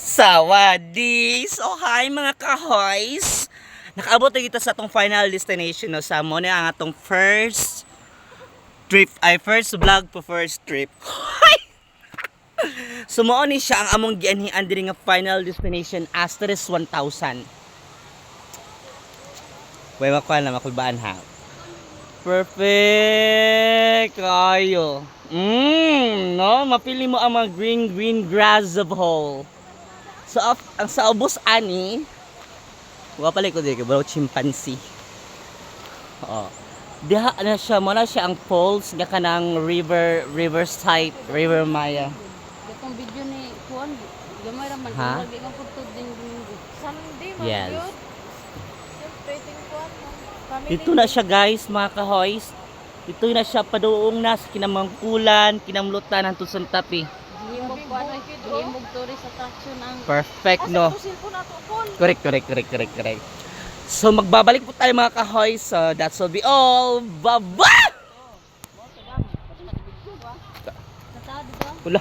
Sawadi! So hi mga kahoys! Nakaabot na kita sa atong final destination no, sa mo na ang atong first trip ay first vlog po first trip. Sumuo ni siya ang among gianhian diri nga final destination Asterisk 1000. Way makuha na makulbaan ha. Perfect kayo. No, mapili mo ang mga green grass of whole. So, ang sa ubos ani, wala pala ko dito, bro, chimpanzee. Oo. Diha na siya, muna siya ang falls nga kanang river site, River Maya. Itong video ni Kuan, gamay raman Ha? lagi nga putod din Domingo. Sunday man Yes. yun. Siyempre, tingkuan mo. Family Dito na siya guys, mga kahoys. Dito na siya paduong na sa kinamangkulan, kinamlutan ng Tuson Tapi. Himog Kuan, himog tourist attraction ang Perfect Asa no. ko cellphone ato, Paul? Correct. So magbabalik po tayo mga kahoys. So that will be all. Bye-bye! Sa tao, di ba? Wala.